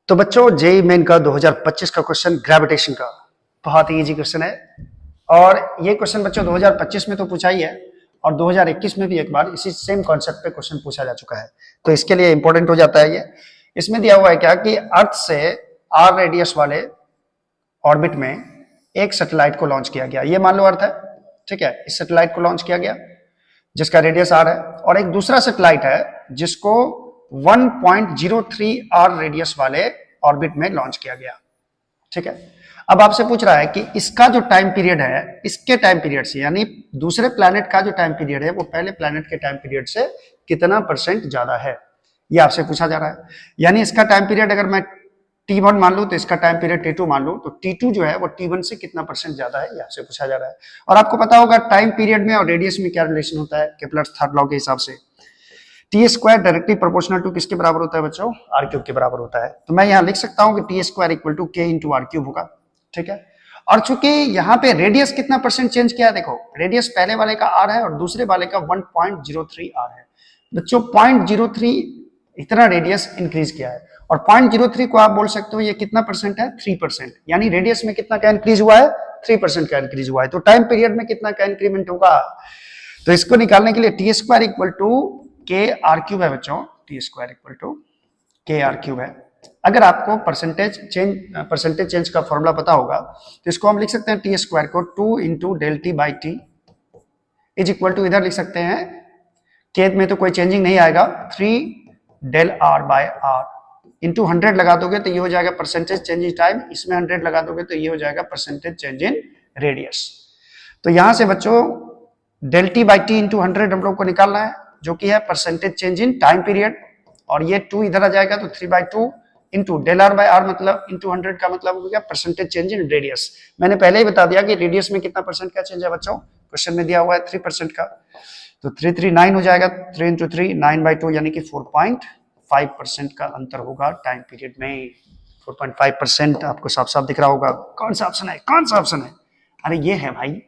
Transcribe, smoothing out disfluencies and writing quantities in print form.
तो बच्चों JEE main का 2025 का क्वेश्चन ग्रेविटेशन का बहुत ही इजी क्वेश्चन है। और ये क्वेश्चन बच्चों 2025 में तो पूछा ही है और 2021 में भी एक बार इसी सेम कॉन्सेप्ट पे क्वेश्चन पूछा जा चुका है, तो इसके लिए इंपॉर्टेंट हो जाता है ये। इसमें दिया हुआ है क्या कि अर्थ से आर रेडियस वाले ऑर्बिट में एक सैटेलाइट को लॉन्च किया गया। ये मान लो अर्थ है, ठीक है। इस सैटेलाइट को लॉन्च किया गया जिसका रेडियस आर है, और एक दूसरा सैटेलाइट है जिसको 1.03 आर रेडियस वाले ऑर्बिट में लॉन्च किया गया, ठीक है। अब आपसे पूछ रहा है कि इसका जो टाइम पीरियड है, इसके टाइम पीरियड से, यानी दूसरे प्लैनेट का जो टाइम पीरियड है वो पहले प्लैनेट के टाइम पीरियड से कितना % ज्यादा है, ये आपसे पूछा जा रहा है। यानी इसका टाइम पीरियड अगर मैं T1 मान लूं तो इसका टाइम पीरियड T2 मान लूं, तो T2 जो है वो T1 से कितना % ज्यादा है, ये आपसे पूछा जा रहा है। और आपको पता होगा टाइम पीरियड में और रेडियस में क्या रिलेशन होता है केपलर्स थर्ड लॉ के हिसाब से। T square directly proportional to किसके बराबर होता है बच्चों, आर क्यूब के बराबर होता है। तो मैं यहां लिख सकता हूं कि टी स्क्वायर इक्वल टू के इंटू आर क्यूब होगा, ठीक है। और चूंकि यहाँ पे रेडियस कितना % चेंज किया है, देखो रेडियस पहले वाले का आर है और दूसरे वाले का 1.03 आर है। बच्चों 0.03 इतना रेडियस इंक्रीज किया है, और 0.03 को आप बोल सकते हो ये कितना % है, 3%। यानी रेडियस में कितना का इंक्रीज हुआ है, 3% का इंक्रीज हुआ है। तो टाइम पीरियड में कितना का इंक्रीमेंट होगा, तो इसको निकालने के लिए टी स्क्वायर इक्वल टू के आर क्यूब है बच्चों, टी स्क्वायर इक्वल टू के आर क्यूब है। अगर आपको परसेंटेज चेंज का फॉर्मूला पता होगा तो इसको हम लिख सकते हैं टी स्क्वायर को 2 into del t by t is equal to, इधर लिख सकते हैं के में तो कोई चेंजिंग नहीं आएगा, 3 del r by r into 100 लगा दोगे तो ये हो जाएगा परसेंटेज चेंज इन टाइम, इसमें 100 लगा दोगे तो ये हो जाएगा परसेंटेज चेंज इन रेडियस। तो यहां से बच्चों del t by t into 100 हम लोग को निकालना है, जो कि है percentage change in time period, और ये 2 इधर आ जाएगा तो 3/2 into del r by r मतलब इंटू 100 का मतलब हो गया परसेंटेज चेंज इन रेडियस। मैंने पहले ही बता दिया कि रेडियस में कितना % का चेंज है बच्चों, क्वेश्चन में दिया हुआ है 3% का, तो 339 हो जाएगा, 3 इंटू 3 9/2 यानी कि 4.5% का अंतर होगा टाइम पीरियड में। 4.5% आपको साफ साफ दिख रहा होगा। कौन सा ऑप्शन है, कौन सा ऑप्शन है, अरे ये है भाई।